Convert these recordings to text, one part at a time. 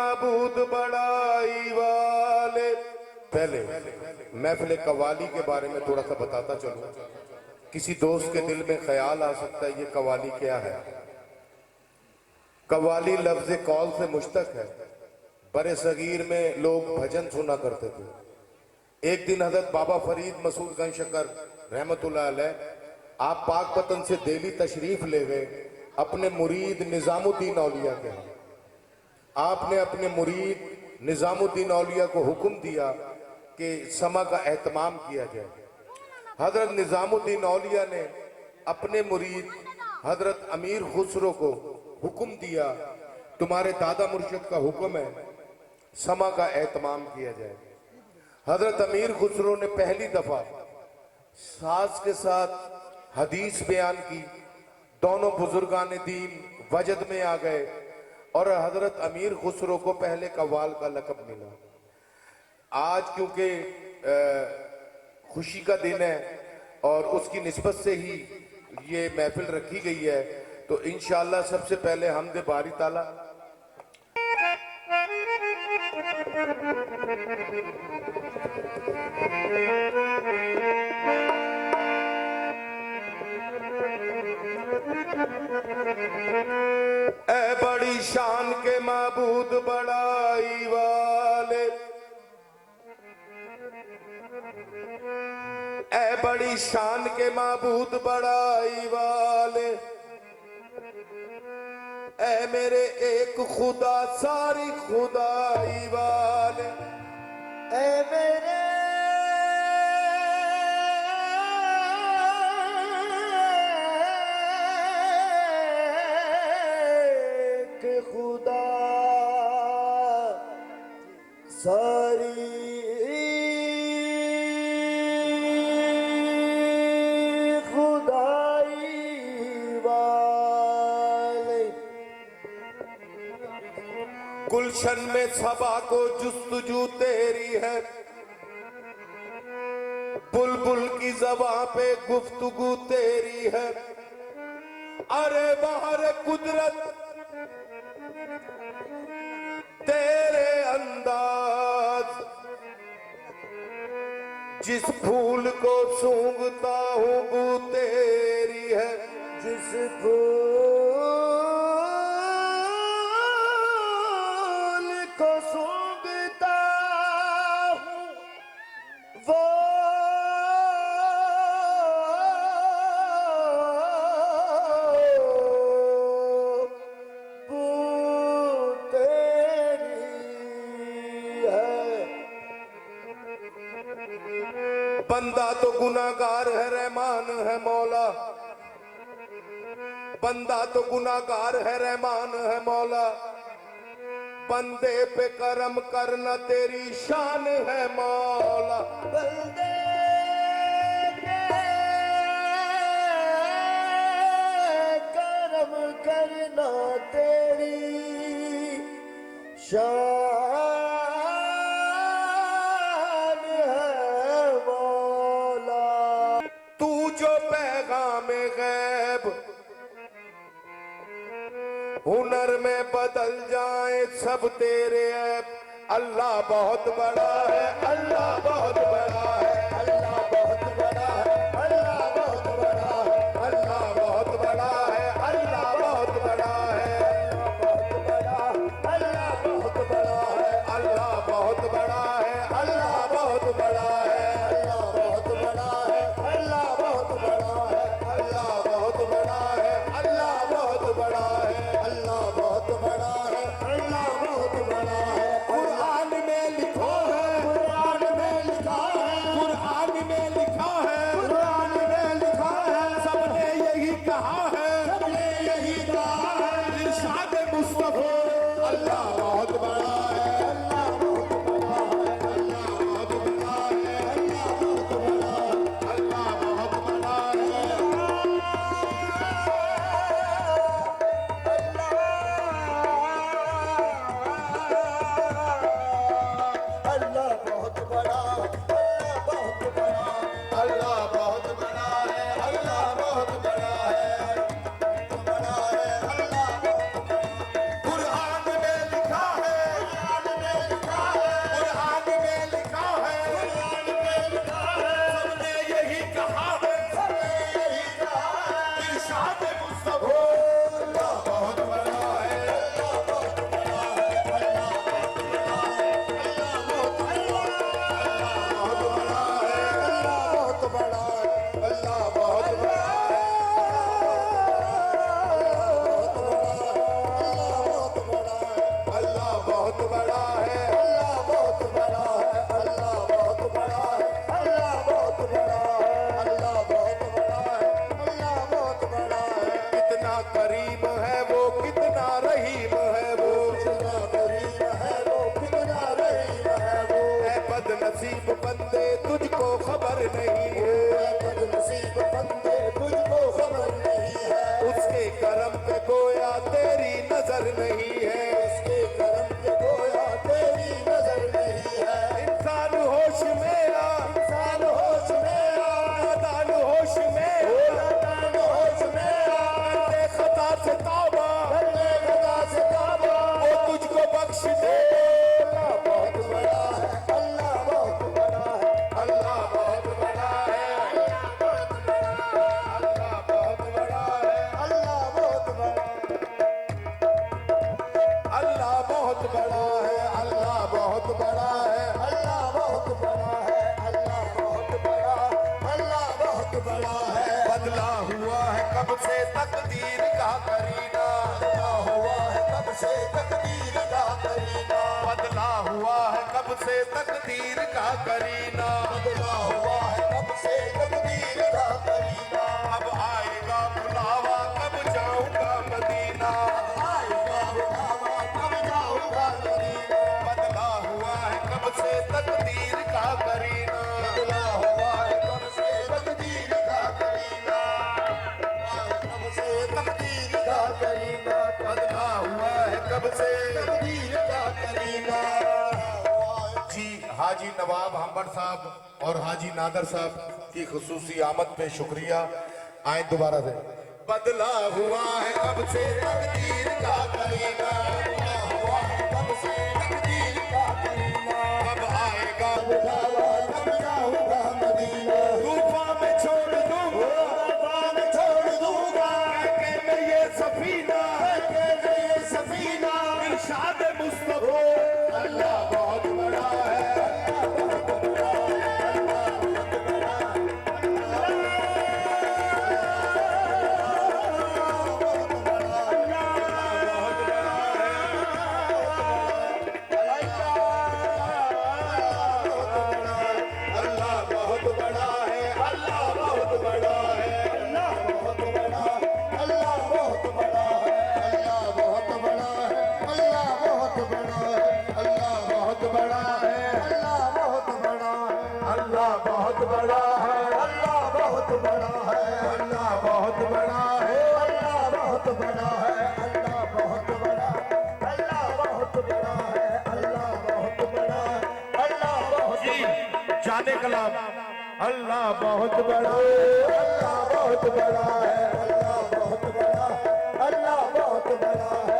माबूद बड़ाई वाले। पहले महफिल कवाली के बारे में थोड़ा सा बताता चलूं। किसी दोस्त के दिल में ख्याल आ सकता है ये कवाली क्या है। कवाली लफ्ज कौल से मुश्तक है। बड़े सगीर में लोग भजन सुना करते थे। एक दिन हजरत बाबा फरीद मसूद गंज शकर रहमतुल्लाह अलैह आप पाकपतन से दिल्ली तशरीफ ले गए अपने मुरीद निजामुद्दीन औलिया के। आपने अपने मुरीद निजामुद्दीन औलिया को हुक्म दिया कि समा का एहतमाम किया जाए। हजरत निजामुद्दीन औलिया ने अपने मुरीद हजरत अमीर खुसरो को हुक्म दिया, तुम्हारे दादा मुर्शिद का हुक्म है समा का एहतमाम किया जाए। हजरत अमीर खुसरो ने पहली दफा साज के साथ हदीस बयान की। दोनों बुजुर्गान दीन वजद में आ गए और हजरत अमीर खुसरो को पहले कव्वाल का लक़ब मिला। आज क्योंकि खुशी का दिन है और उसकी निस्बत से ही ये महफिल रखी गई है, तो इंशाअल्लाह सबसे पहले हमदे बारी ताला ए बड़ी शान के माबूद बड़ाई वाले, ए बड़ी शान के माबूद बड़ाई वाले, ए मेरे एक खुदा सारी खुदाई वाले, ए मेरे एक खुदा सारी गुलशन में सबा को जुस्तजू तेरी है, बुलबुल की ज़बां पे गुफ्तगू तेरी है। अरे बाहर कुदरत तेरे अंदाज, जिस फूल को सूंघता हूँ बू तेरी है। जिस फूल को सूंघता हूँ वो बू तेरी है। बंदा तो गुनाहगार है रहमान है मौला, बंदा तो गुनाहगार है रहमान है मौला, बंदे पे करम करना तेरी शान है मौला। बंदे पे करम करना तेरी शान है मौला। तू जो पैगाम गैब हुनर में बदल जाए सब तेरे ऐब। अल्लाह बहुत बड़ा है, अल्लाह बहुत बड़ा है, अल्लाह बहुत बड़ा है, अल्लाह बहुत बड़ा है, अल्लाह बहुत बड़ा है, अल्लाह बहुत बड़ा है, अल्लाह बहुत बड़ा है, अल्लाह बहुत बड़ा है, अल्लाह बहुत बड़ा है, अल्लाह बहुत बड़ा है, अल्लाह बहुत बड़ा है, अल्लाह बहुत बड़ा है, अल्लाह बहुत बड़ा है, अल्लाह बहुत बड़ा है, अल्लाह बहुत बड़ा है। कुरान में लिखो है, कुरान में लिखा है, कुरान में लिखा है, कुरान में लिखा है, सबने यही कहा है, सबने यही कहा है, इरशाद मुस्तफा। अल्लाह बहुत बड़ा है, अल्लाह बहुत बड़ा है, अल्लाह बहुत बड़ा है, अल्लाह बहुत बड़ा है। अल्लाह बहुत बड़ा है। अल्लाह बहुत बड़ा, अल्लाह बहुत बड़ा, अल्लाह बहुत बड़ा है, अल्लाह बहुत बड़ा है, बड़ा है, अल्लाह बहुत बड़ा। कुरान में लिखा बंदे तुझको खबर नहीं है, बदनसीब बंदे तुझको खबर नहीं है, उसके करम पे गोया तेरी नजर नहीं है, उसके करम पे गोया तेरी नजर नहीं है। इंसान होश में आ, इंसान होश में आ, नादान होश में आ, नादान होश में आ, करते खता से तौबा करने लगा से तौबा। वो तुझको बख्श दे। अल्लाह बहुत बड़ा है, अल्लाह बहुत बड़ा है, अल्लाह बहुत बड़ा है, अल्लाह बहुत बड़ा है, अल्लाह बहुत बड़ा अल्लाह बहुत बड़ा है, अल्लाह बहुत बड़ा है। अल्लाह बहुत बड़ा है, अल्लाह बहुत बड़ा, अल्लाह बहुत बड़ा है। बदला हुआ है कब से तकदीर का करीना, बदला हुआ है कब से तकदीर का करीना, बदला हुआ है कब से तकदीर का करीना। बदला हुआ है कब से तकदीर का करीना। अब आएगा बुलावा कब जाऊंगा मदीना, आएगा बुलावा कब जाऊंगा मदीना। बदला हुआ है कब से तकदीर का करीना। बदला हुआ है कब से तकदीर का करीना, कब से तकदीर का करीना, बदला हुआ है कब से। तकदीर का करीना। जी हाजी नवाब हम्बर साहब और हाजी नादर साहब की खुसूसी आमद पे शुक्रिया। आए दोबारा से। बदला हुआ है कब से तकदीर का करीना, बदला हुआ है कब से तकदीर का करीना। अब आएगा बुलावा कब जाऊंगा मदीना। तूफान में छोड़ दूंगा, तूफान छोड़ दूंगा, के मैं ये सफीना, कहते ये सफीना। इरशाद मुस्तफा। अल्लाह बहुत बड़ा है, अल्लाह बहुत बड़ा है, अल्लाह बहुत बड़ा है। अल्लाह बहुत बड़ा, अल्लाह बहुत बड़ा है, अल्लाह बहुत बड़ा है, अल्लाह बहुत बड़ा है, अल्लाह बहुत बड़ा है, अल्लाह बहुत बड़ा है, अल्लाह बहुत बड़ा है, अल्लाह बहुत बड़ा है, अल्लाह बहुत बड़ा है। अल्लाह बहुत बड़ा है, अल्लाह बहुत बड़ा, अल्लाह बहुत बड़ा है, अल्लाह बहुत बड़ा, अल्लाह बहुत जी जाने कलाम। अल्लाह बहुत बड़ा, अल्लाह बहुत बड़ा है, अल्लाह बहुत बड़ा, अल्लाह बहुत बड़ा है,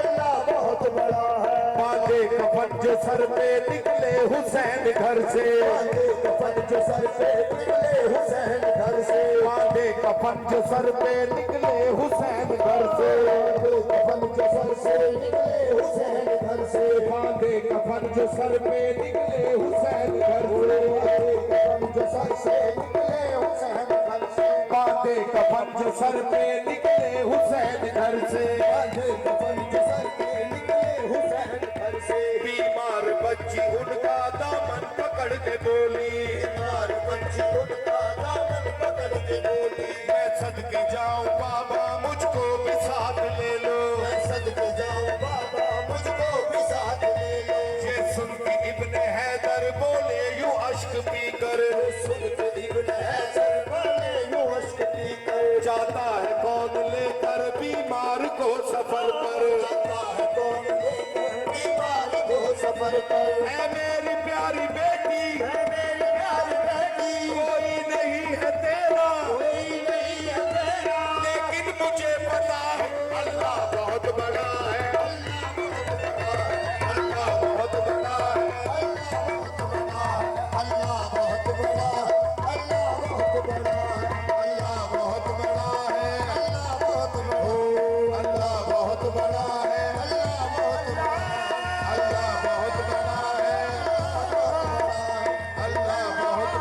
अल्लाह बहुत बड़ा है। बांधे कफन जो सर पे निकले हुसैन घर से, बांधे कफन जो सर पे निकले हुसैन घर से, बांधे कफन जो सर पे निकले हुसैन घर से, बांधे कफन जो सर से निकले हुसैन घर से, बांधे कफन जो सर पे निकले हुसैन घर से, बांधे कफन जो सर से निकले हुसैन घर से, बांधे कफन जो सर पे निकले हुसैन घर से। बांधे कफन जो सर पे निकले हुसैन घर से। बीमार बच्ची उनका दामन पकड़ के बोली, बीमार बच्ची उनका दामन पकड़ के बोली, मैं सदके जाऊं बाबा मुझको भी साथ ले लो। मैं सदके जाऊं बाबा मुझको भी साथ ले लो। ये सुन के इब्ने हैदर बोले यूं अश्क पी कर, सुन के इब्न हैदर बोले यूं अश्क पीकर, जाता है कौन लेकर बीमार को सफर पर। जाता है कौन लेकर बीमार को सफर पर। ऐ मेरी प्यारी बेटी, है मेरी प्यारी बेटी, कोई नहीं है तेरा, कोई नहीं है तेरा, लेकिन मुझे पता है अल्लाह बहुत बड़ा है, अल्लाह बहुत बड़ा है। अल्लाह बहुत बड़ा है, अल्लाह बहुत बड़ा है, अल्लाह बहुत बड़ा है, अल्लाह बहुत बड़ा है, अल्लाह बहुत बड़ा है, अल्लाह बहुत बड़ा है, अल्लाह बहुत बड़ा है, अल्लाह बहुत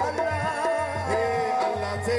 बड़ा है। हे अल्लाह से